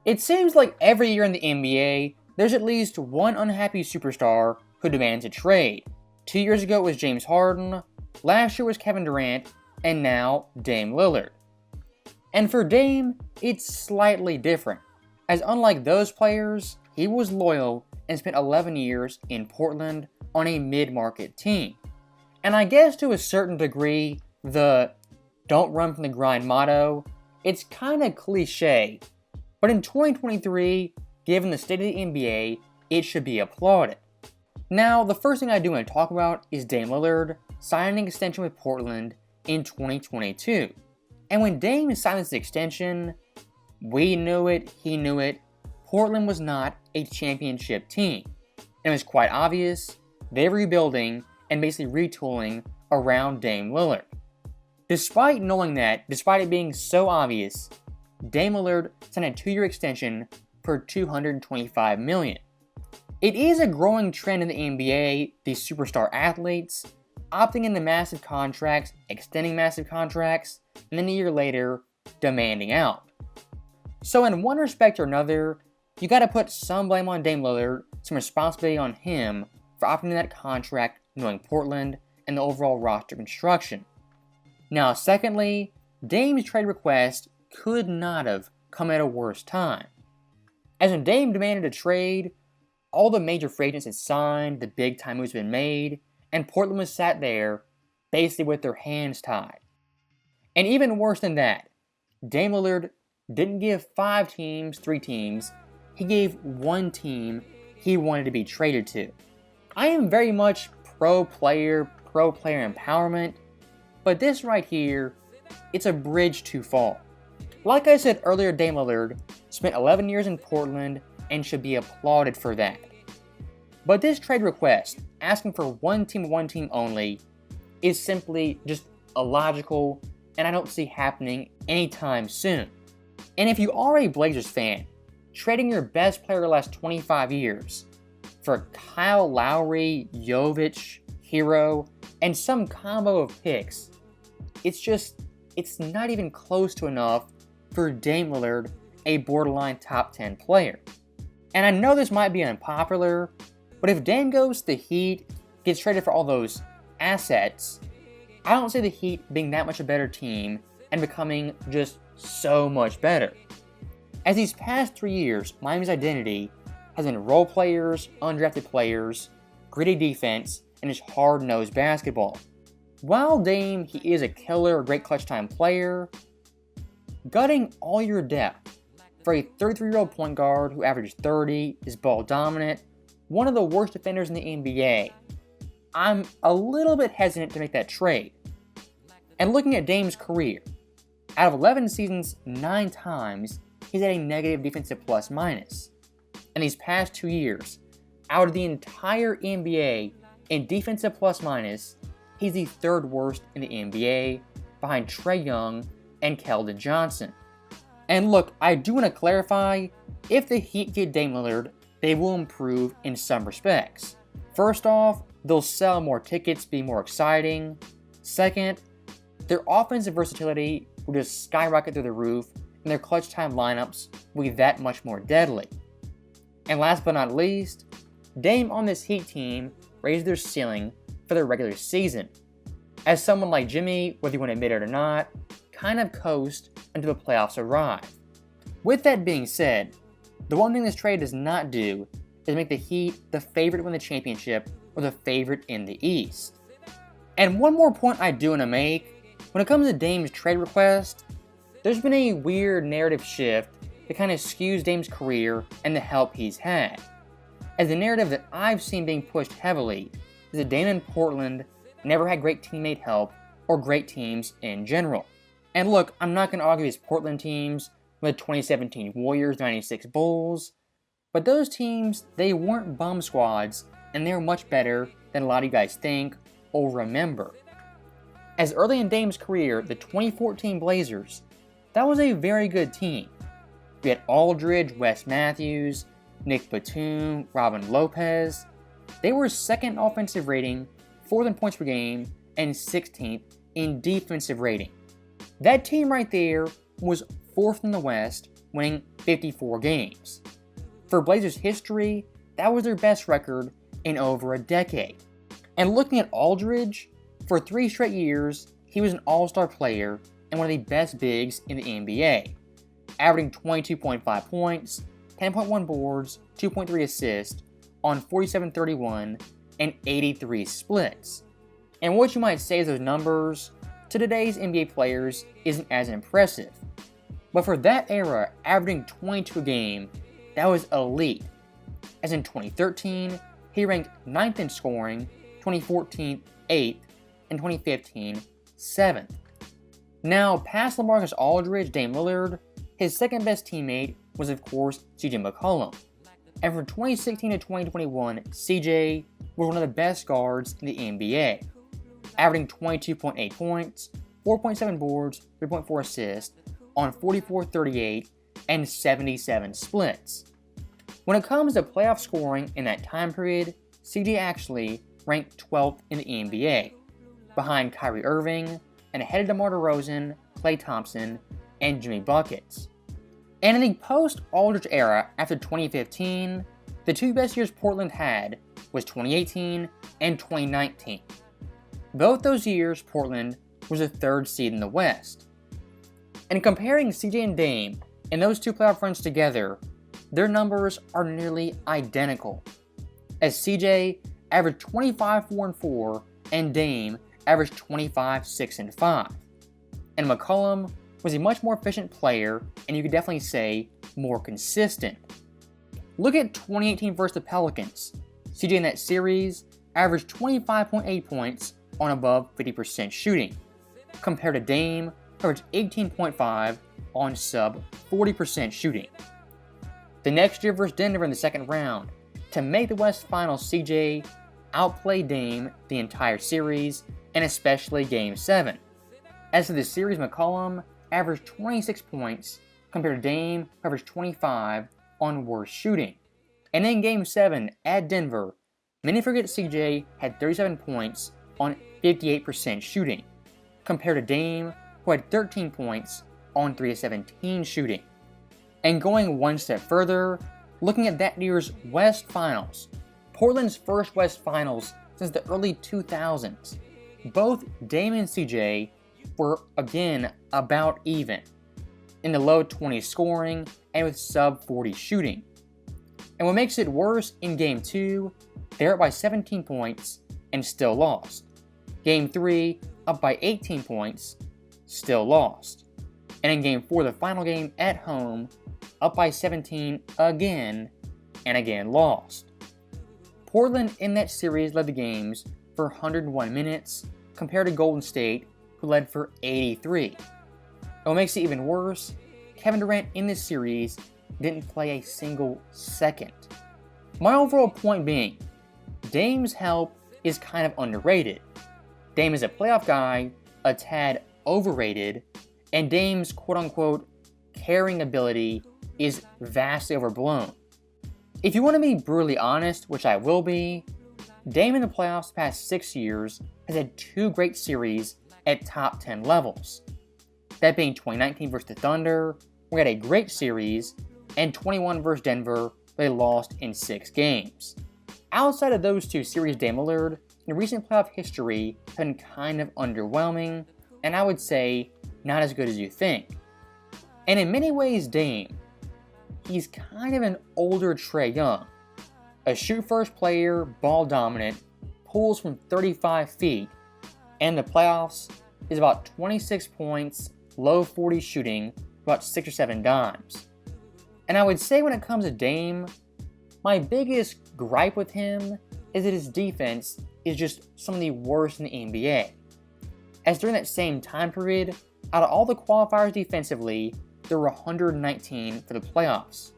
It seems like every year in the NBA, there's at least one unhappy superstar who demands a trade. 2 years ago it was James Harden, last year was Kevin Durant, and now Dame Lillard. And for Dame, it's slightly different, as unlike those players, he was loyal and spent 11 years in Portland on a mid-market team. And I guess to a certain degree, the "don't run from the grind" motto, it's kinda cliche, but in 2023, given the state of the NBA, it should be applauded. Now, the first thing I do want to talk about is Dame Lillard signing an extension with Portland in 2022. And when Dame signed this extension, we knew it, he knew it, Portland was not a championship team. And it was quite obvious, they were rebuilding and basically retooling around Dame Lillard. Despite knowing that, despite it being so obvious, Dame Lillard signed a 2-year extension for $225 million. It is a growing trend in the NBA, these superstar athletes opting into massive contracts, extending massive contracts, and then a year later, demanding out. So in one respect or another, you gotta put some blame on Dame Lillard, some responsibility on him for opting into that contract knowing Portland and the overall roster construction. Now secondly, Dame's trade request could not have come at a worse time. As when Dame demanded a trade, all the major free agents had signed, the big time moves had been made, and Portland was sat there, basically with their hands tied. And even worse than that, Dame Lillard didn't give 5 teams, 3 teams, he gave 1 team he wanted to be traded to. I am very much pro-player empowerment, but this right here, it's a bridge too far. Like I said earlier, Dame Lillard spent 11 years in Portland and should be applauded for that. But this trade request, asking for 1 team only, is simply just illogical and I don't see happening anytime soon. And if you are a Blazers fan, trading your best player the last 25 years for Kyle Lowry, Jovic, Hero, and some combo of picks, it's not even close to enough for Dame Lillard, a borderline top 10 player. And I know this might be unpopular, but if Dame goes to the Heat, gets traded for all those assets, I don't see the Heat being that much a better team and becoming just so much better. As these past 3 years, Miami's identity has been role players, undrafted players, gritty defense, and just hard-nosed basketball. While Dame, he is a killer, a great clutch time player, gutting all your depth for a 33-year-old point guard who averages 30, is ball dominant, one of the worst defenders in the NBA, I'm a little bit hesitant to make that trade. And looking at Dame's career, out of 11 seasons, 9 times, he's at a negative defensive plus minus. In these past 2 years, out of the entire NBA in defensive plus minus, he's the 3rd worst in the NBA, behind Trae Young and Keldon Johnson. And look, I do want to clarify, if the Heat get Dame Lillard, they will improve in some respects. First off, they'll sell more tickets, be more exciting. Second, their offensive versatility will just skyrocket through the roof, and their clutch time lineups will be that much more deadly. And last but not least, Dame on this Heat team raised their ceiling for the regular season. As someone like Jimmy, whether you want to admit it or not, kind of coast until the playoffs arrive. With that being said, the one thing this trade does not do is make the Heat the favorite to win the championship or the favorite in the East. And one more point I do want to make, when it comes to Dame's trade request, there's been a weird narrative shift that kind of skews Dame's career and the help he's had. As the narrative that I've seen being pushed heavily is that Dame in Portland never had great teammate help or great teams in general. And look, I'm not going to argue his Portland teams with the 2017 Warriors, 96 Bulls, but those teams, they weren't bum squads, and they were much better than a lot of you guys think or remember. As early in Dame's career, the 2014 Blazers, that was a very good team. We had Aldridge, Wes Matthews, Nick Batum, Robin Lopez. They were 2nd in offensive rating, 4th in points per game, and 16th in defensive rating. That team right there was 4th in the West winning 54 games. For Blazers history, that was their best record in over a decade. And looking at Aldridge, for 3 straight years, he was an all-star player and one of the best bigs in the NBA, averaging 22.5 points, 10.1 boards, 2.3 assists on 47-31 and 83 splits. And what you might say is those numbers to today's NBA players isn't as impressive. But for that era, averaging 22 a game, that was elite. As in 2013, he ranked 9th in scoring, 2014 8th, and 2015 7th. Now, past LaMarcus Aldridge, Dame Lillard, his second best teammate was of course CJ McCollum. And from 2016 to 2021, CJ was one of the best guards in the NBA, averaging 22.8 points, 4.7 boards, 3.4 assists on 44-38 and 77 splits. When it comes to playoff scoring in that time period, CJ actually ranked 12th in the NBA, behind Kyrie Irving and ahead of DeMar DeRozan, Klay Thompson, and Jimmy Buckets. And in the post-Aldridge era after 2015, the 2 best years Portland had was 2018 and 2019. Both those years, Portland was the 3rd seed in the West. And comparing CJ and Dame and those 2 playoff runs together, their numbers are nearly identical, as CJ averaged 25-4-4 and Dame averaged 25-6-5. And McCollum was a much more efficient player, and you could definitely say more consistent. Look at 2018 versus the Pelicans. CJ in that series averaged 25.8 points on above 50% shooting, compared to Dame, who averaged 18.5 on sub 40% shooting. The next year versus Denver in the second round, to make the West Finals, CJ outplayed Dame the entire series, and especially Game 7. As to the series, McCollum averaged 26 points, compared to Dame, who averaged 25 on worse shooting. And in Game 7 at Denver, many forget CJ had 37 points on 58% shooting, compared to Dame, who had 13 points on 3-17 shooting. And going one step further, looking at that year's West Finals, Portland's first West Finals since the early 2000s, both Dame and CJ were again about even, in the low 20s scoring and with sub 40 shooting. And what makes it worse, in Game 2, they're up by 17 points and still lost. Game 3, up by 18 points, still lost. And in Game 4, the final game at home, up by 17 again, and again lost. Portland in that series led the games for 101 minutes, compared to Golden State, who led for 83. And what makes it even worse, Kevin Durant in this series didn't play a single second. My overall point being, Dame's help is kind of underrated. Dame is a playoff guy, a tad overrated, and Dame's quote-unquote carrying ability is vastly overblown. If you want to be brutally honest, which I will be, Dame in the playoffs the past 6 years has had 2 great series at top 10 levels. That being 2019 versus the Thunder, where he had a great series, and 21 versus Denver, where they lost in 6 games. Outside of those 2 series, Dame Lillard in recent playoff history has been kind of underwhelming, and I would say not as good as you think. And in many ways, Dame, he's kind of an older Trae Young. A shoot-first player, ball dominant, pulls from 35 feet, and the playoffs is about 26 points, low 40 shooting, about 6 or 7 dimes. And I would say when it comes to Dame, my biggest gripe with him is that his defense is just some of the worst in the NBA. As during that same time period, out of all the qualifiers defensively, there were 119 for the playoffs.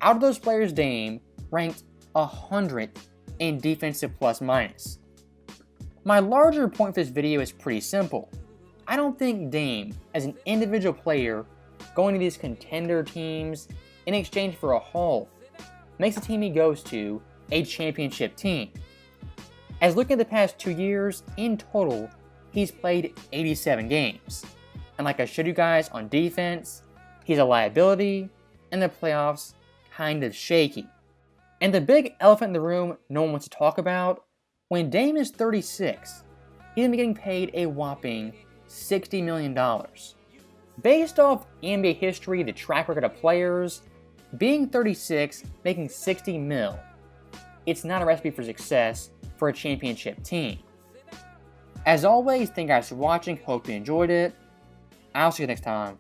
Out of those players, Dame ranked 100 in defensive plus-minus. My larger point for this video is pretty simple. I don't think Dame, as an individual player, going to these contender teams in exchange for a haul, makes the team he goes to a championship team. As looking at the past 2 years, in total, he's played 87 games. And like I showed you guys on defense, He's a liability, and the playoffs kind of shaky. And the big elephant in the room no one wants to talk about, when Dame is 36, he's going to be getting paid a whopping $60 million. Based off NBA history, the track record of players, being 36, making 60 mil, it's not a recipe for success for a championship team. As always, thank you guys for watching, hope you enjoyed it. I'll see you next time.